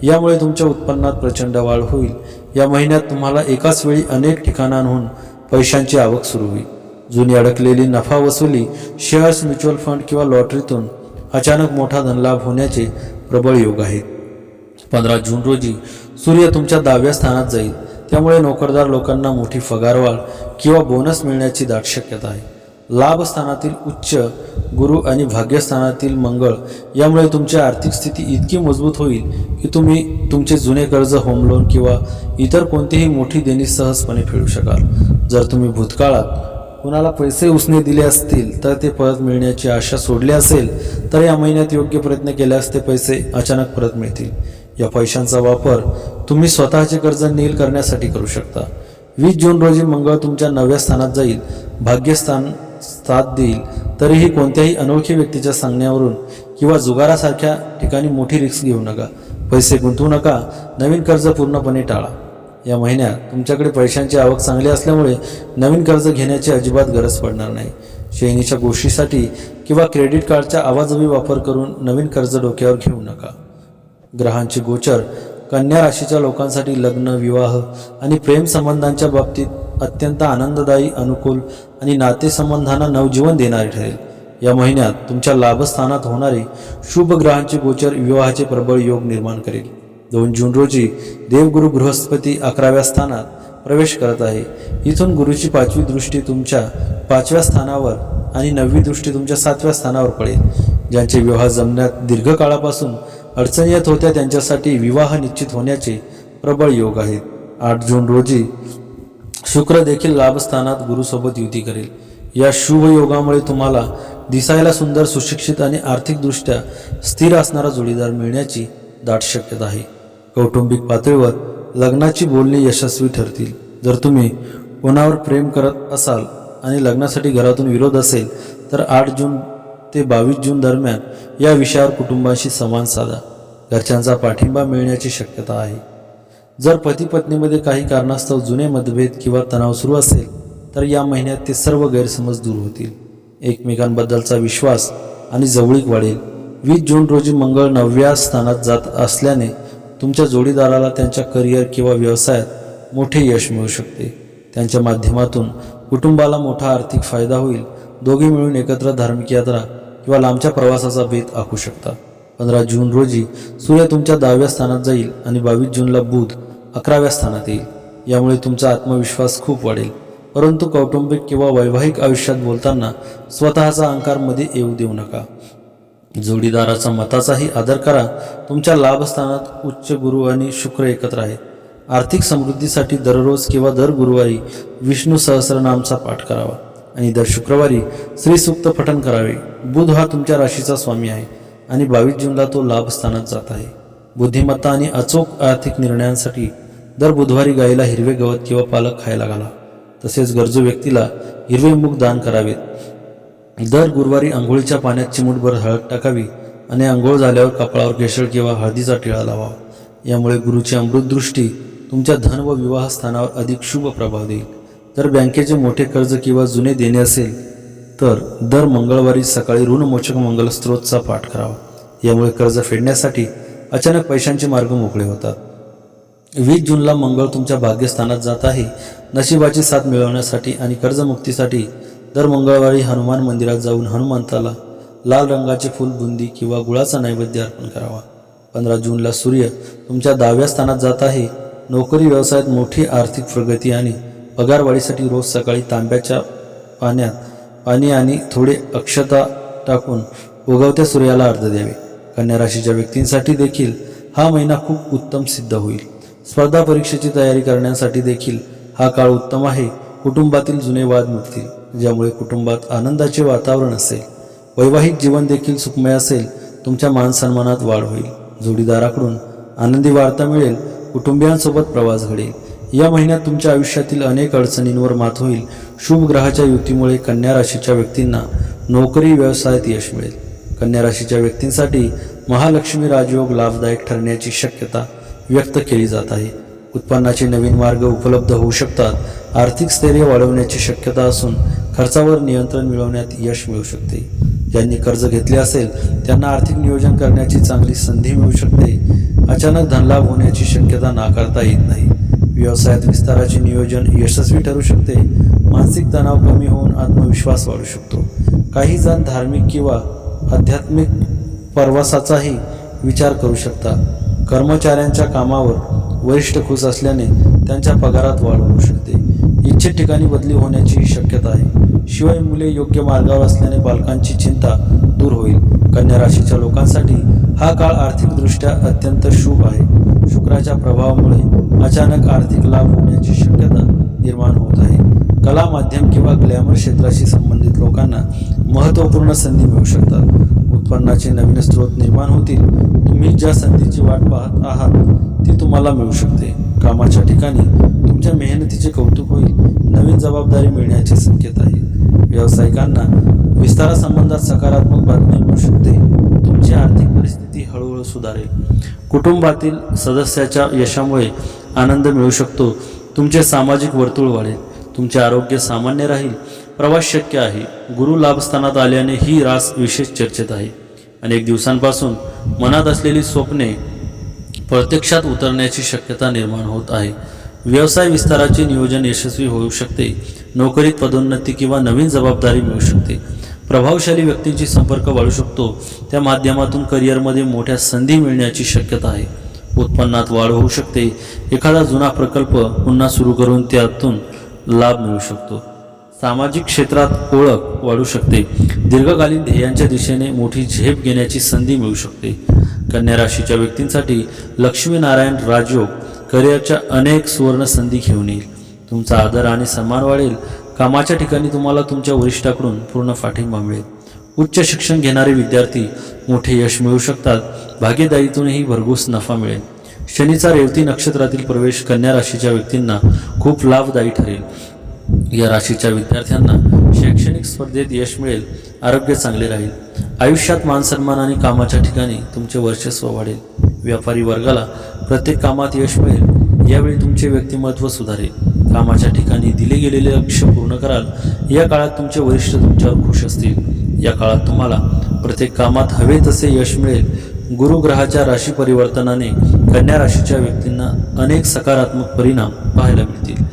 S1: यामुळे तुमच्या उत्पन्नात प्रचंड वाढ होईल. या महिन्यात तुम्हाला एकाच वेळी अनेक ठिकाणांहून पैशांची आवक सुरू होईल. जुनी अडकलेली नफा वसुली, शेअर्स, म्युच्युअल फंड किंवा लॉटरीतून अचानक मोठा धनलाभ होण्याचे प्रबळ योग आहेत. 15 जून रोजी सूर्य तुमच्या 10व्या स्थानात जाईल. त्यामुळे नोकरदार लोकांना मोठी पगारवाढ किंवा बोनस मिळण्याची दाट शक्यता आहे. लाभस्थानातील उच्च गुरु आणि भाग्यस्थानातील मंगळ यामुळे तुमची आर्थिक स्थिती इतकी मजबूत होईल की तुम्ही तुमचे जुने कर्ज, होम लोन किंवा इतर कोणतीही मोठी देणी सहजपणे फेडू शकाल. जर तुम्ही भूतकाळात कुणाला पैसे उसने दिले असतील तर ते परत मिळण्याची आशा सोडली असेल तर या महिन्यात योग्य प्रयत्न केल्यास ते पैसे अचानक परत मिळतील. या पैशांचा वापर तुम्ही स्वतःचे कर्ज नील करण्यासाठी करू शकता. 20 जून रोजी मंगळ तुमच्या 9व्या स्थानात जाईल. भाग्यस्थान साथ देईल. तरीही कोणत्याही अनोळखी व्यक्तीच्या सांगण्यावरून किंवा जुगारासारख्या ठिकाणी मोठी रिस्क घेऊ नका. पैसे गुंतवू नका. नवीन कर्ज पूर्णपणे टाळा. या महिन्यात तुमच्याकडे पैशांची आवक चांगली असल्यामुळे नवीन कर्ज घेण्याची अजिबात गरज पडणार नाही. शैनीच्या गोष्टीसाठी किंवा क्रेडिट कार्डचा आवाजवी वापर करून नवीन कर्ज डोक्यावर घेऊ नका. ग्रहांचे गोचर कन्या राशीच्या लोकांसाठी लग्न, विवाह आणि प्रेम संबंधांच्या बाबतीत अत्यंत आनंददायी, अनुकूल आणि नातेसंबंधांना नवजीवन देणारे ठरेल. या महिन्यात तुमच्या लाभस्थानात होणारे शुभ ग्रहांचे गोचर विवाहाचे प्रबळ योग निर्माण करेल. 2 जून रोजी देवगुरु बृहस्पती 11व्या स्थानात प्रवेश करत आहे. इथून गुरुची 5वी दृष्टी तुमच्या 5व्या स्थानावर आणि 9वी दृष्टी तुमच्या 7व्या स्थानावर पडेल. ज्यांचे विवाह जमण्यात दीर्घकाळापासून अडचणी येत होत्या त्यांच्यासाठी विवाह निश्चित होण्याचे प्रबळ योग आहेत. 8 जून रोजी शुक्र देखील लाभस्थानात गुरुसोबत युती करेल. या शुभ योगामुळे तुम्हाला दिसायला सुंदर, सुशिक्षित आणि आर्थिकदृष्ट्या स्थिर असणारा जोडीदार मिळण्याची दाट शक्यता आहे. कौटुंबिक पातळीवर लग्नाची बोलणी यशस्वी ठरतील. जर तुम्ही कोणावर प्रेम करत असाल आणि लग्नासाठी घरातून विरोध असेल तर 8 जून ते 22 जून दरम्यान या विषयावर कुटुंबाशी संवाद साधा. घरच्यांचा पाठिंबा मिळण्याची शक्यता आहे. जर पती पत्नीमध्ये काही कारणास्तव जुने मतभेद किंवा तणाव सुरू असेल तर या महिन्यात ते सर्व गैरसमज दूर होतील. एकमेकांबद्दलचा विश्वास आणि जवळीक वाढेल. 20 जून रोजी मंगळ 9व्या स्थानात जात असल्याने तुमच्या जोडीदाराला त्यांच्या करिअर किंवा व्यवसायात मोठे यश मिळू शकते. त्यांच्या माध्यमातून कुटुंबाला मोठा आर्थिक फायदा होईल. दोघे मिळून एकत्र धार्मिक यात्रा किंवा लांबच्या प्रवासाचा बेत आखू शकता. 15 जून रोजी सूर्य तुमच्या 10व्या स्थानात जाईल आणि 22 जूनला बुध 11व्या स्थानात येईल. यामुळे तुमचा आत्मविश्वास खूप वाढेल. परंतु कौटुंबिक किंवा वैवाहिक आयुष्यात बोलताना स्वतःचा अहंकार मध्ये येऊ देऊ नका. जोडीदाराचा मताचाही आदर करा. तुमच्या लाभस्थानात उच्च गुरु आणि शुक्र एकत्र आहेत. आर्थिक समृद्धीसाठी दररोज किंवा दर गुरुवारी विष्णू सहस्रनामचा पाठ करावा आणि दर शुक्रवारी श्रीसूक्त पठण करावे. बुध हा तुमच्या राशीचा स्वामी आहे आणि 22 जूनला तो लाभस्थानात जात आहे. बुद्धिमत्ता आणि अचूक आर्थिक निर्णयांसाठी दर बुधवारी गायीला हिरवे गवत किंवा पालक खायला घाला. तसेच गरजू व्यक्तीला हिरवे मूग दान करावेत. दर गुरुवारी आंघोळीच्या पाण्यात चिमूटभर हळद टाकावी आणि आंघोळ झाल्यावर कपाळावर केशर किंवा हळदीचा टिळा लावावा. यामुळे गुरुची अमृतदृष्टी तुमच्या धन व विवाह स्थानावर अधिक शुभ प्रभाव देईल. जर बँकेचे मोठे कर्ज किंवा जुने देणे असेल तर दर मंगळवारी सकाळी ऋणमोचक मंगलस्त्रोतचा पाठ करावा. यामुळे कर्ज फेडण्यासाठी अचानक पैशांचे मार्ग मोकळे होतात. 20 जूनला मंगळ तुमच्या भाग्यस्थानात जात आहे. नशिबाची साथ मिळवण्यासाठी आणि कर्जमुक्तीसाठी दर मंगळवारी हनुमान मंदिरात जाऊन हनुमंताला लाल रंगाचे फूल, बुंदी किंवा गुळाचा नैवेद्य अर्पण करावा. 15 जूनला सूर्य तुमच्या 10व्या स्थानात जात आहे. नोकरी व्यवसायात मोठी आर्थिक प्रगती आणि पगारवाढीसाठी रोज सकाळी तांब्याच्या पाण्यात पाणी आणि थोडे अक्षता टाकून उगवत्या सूर्याला अर्घ्य द्यावे. कन्या राशीच्या व्यक्तींसाठी देखील हा महिना खूप उत्तम सिद्ध होईल. स्पर्धा परीक्षेची तयारी करण्यासाठी देखील हा काळ उत्तम आहे. कुटुंबातील जुने वाद मिटतील, ज्यामुळे कुटुंबात आनंदाचे वातावरण असेल. वैवाहिक जीवन देखील सुखमय असेल. तुमच्या मानसन्मानात वाढ होईल. जोडीदाराकडून आनंदी वार्ता मिळेल. कुटुंबियांसोबत प्रवास घडेल. या महिन्यात तुमच्या आयुष्यातील अनेक अडचणींवर मात होईल. शुभ ग्रहाच्या युतीमुळे कन्या राशीच्या व्यक्तींना नोकरी व्यवसायात यश मिळेल. कन्या राशीच्या व्यक्तींसाठी महालक्ष्मी राजयोग लाभदायक ठरण्याची शक्यता व्यक्त केली जात आहे. उत्पन्नाचे नवीन मार्ग उपलब्ध होऊ शकतात. आर्थिक स्थैर्य वाढवण्याची शक्यता असून खर्चावर नियंत्रण मिळवण्यात यश मिळू शकते. ज्यांनी कर्ज घेतले असेल त्यांना आर्थिक नियोजन करण्याची चांगली संधी मिळू शकते. अचानक धनलाभ होण्याची शक्यता नाकारता येत नाही. व्यवसायात विस्ताराचे नियोजन यशस्वी ठरू शकते. मानसिक तणाव कमी होऊन आत्मविश्वास वाढू शकतो. काही जण धार्मिक किंवा आध्यात्मिक प्रवासाचाही विचार करू शकतात. कर्मचाऱ्यांच्या कामावर वरिष्ठ खुश असल्याने त्यांच्या पगारात वाढ होऊ शकते. इच्छित ठिकाणी बदली होण्याची शक्यता आहे. शिवाय मुले योग्य मार्गावर असल्याने पालकांची चिंता दूर होईल. कन्या राशीच्या लोकांसाठी हा काळ आर्थिकदृष्ट्या अत्यंत शुभ आहे. शुक्राच्या प्रभावामुळे अचानक आर्थिक लाभ होण्याची शक्यता निर्माण होत आहे. कला, माध्यम किंवा ग्लॅमर क्षेत्राशी संबंधित लोकांना महत्त्वपूर्ण संधी मिळू शकतात. उत्पन्नाचे नवीन स्रोत निर्माण होतील. तुम्ही ज्या संधीची वाट पाहत आहात ती तुम्हाला मिळू शकते. कामाच्या ठिकाणी तुमच्या मेहनतीचे कौतुक होईल. नवीन जबाबदारी मिळण्याचे संकेत आहे. व्यावसायिकांना विस्तारासंबंधात सकारात्मक बातमी मिळू शकते. तुमची आर्थिक परिस्थिती हळूहळू सुधारेल. कुटुंबातील सदस्याच्या यशामुळे आनंद मिळू शकतो. तुमचे सामाजिक वर्तुळ वाढेल. तुमचे आरोग्य सामान्य राहील. प्रवास शक्य आहे. गुरु लाभस्थानात आल्याने ही रास विशेष चर्चेत आहे. अनेक दिवसांपासून मनात असलेली स्वप्ने प्रत्यक्षात उतरण्याची शक्यता निर्माण होत आहे. व्यवसाय विस्ताराचे नियोजन यशस्वी होऊ शकते. नोकरीत पदोन्नती किंवा नवीन जबाबदारी मिळू शकते. प्रभावशाली व्यक्तींची संपर्क वाढू शकतो. त्या माध्यमातून करिअरमध्ये मोठ्या संधी मिळण्याची शक्यता आहे. उत्पन्नात वाढ होऊ शकते. एखादा जुना प्रकल्प पुन्हा सुरू करून त्यातून लाभ मिळू शकतो. सामाजिक क्षेत्रात ओळख वाढू शकते. दीर्घकालीन ध्येयांच्या दिशेने मोठी झेप घेण्याची संधी मिळू शकते. कन्या राशीच्या व्यक्तींसाठी लक्ष्मीनारायण राजयोग करिअरच्या अनेक सुवर्ण संधी घेऊन येईल. तुमचा आदर आणि सन्मान वाढेल. कामाच्या ठिकाणी तुम्हाला तुमच्या वरिष्ठाकडून पूर्ण पाठिंबा मिळेल. उच्च शिक्षण घेणारे विद्यार्थी मोठे यश मिळवू शकतात. भागीदारीतूनही भरघोस नफा मिळेल. शनीचा रेवती नक्षत्रातील प्रवेश कन्या राशीच्या व्यक्तींना खूप लाभदायी ठरेल. या राशीच्या विद्यार्थ्यांना शैक्षणिक स्पर्धेत यश मिळेल. आरोग्य चांगले राहील. आयुष्यात मानसन्मान आणि कामाच्या ठिकाणी तुमचे वर्चस्व वाढेल. व्यापारी वर्गाला प्रत्येक कामात यश मिळेल. यावेळी तुमचे व्यक्तिमत्व सुधारेल. कामाच्या ठिकाणी दिले गेलेले लक्ष्य पूर्ण कराल. या काळात तुमचे वरिष्ठ तुमच्यावर खुश असतील. या काळात तुम्हाला प्रत्येक कामात हवे तसे यश मिळेल. गुरुग्रहाच्या राशी परिवर्तनाने कन्या राशीच्या व्यक्तींना अनेक सकारात्मक परिणाम पाहायला मिळतील.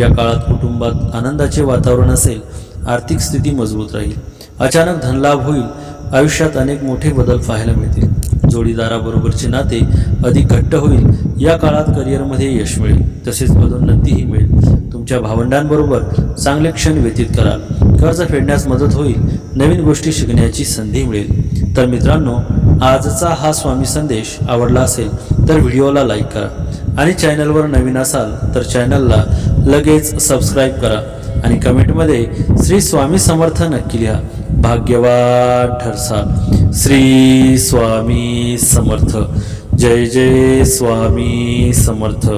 S1: या काळात कुटुंबात आनंदाचे वातावरण असेल. आर्थिक स्थिती मजबूत राहील. अचानक धनलाभ होईल. आयुष्यात अनेक मोठे बदल पाहायला मिळतील. जोडीदाराबरोबरचे नाते अधिक घट्ट होईल. या काळात करिअरमध्ये यश मिळेल. तसेच पदोन्नतीही मिळेल. तुमच्या भावंडांबरोबर चांगले क्षण व्यतीत कराल. कर्ज फेडण्यास मदत होईल. नवीन गोष्टी शिकण्याची संधी मिळेल. तर मित्रांनो, आजचा हा स्वामी संदेश आवडला असेल तर व्हिडिओला लाईक करा आणि चॅनलवर नवीन असाल तर चॅनलला लगेच सबस्क्राईब करा आणि कमेंटमध्ये श्री स्वामी समर्थ नक्की लिहा. भाग्यवान ठरसाल. श्री स्वामी समर्थ. जय जय स्वामी समर्थ.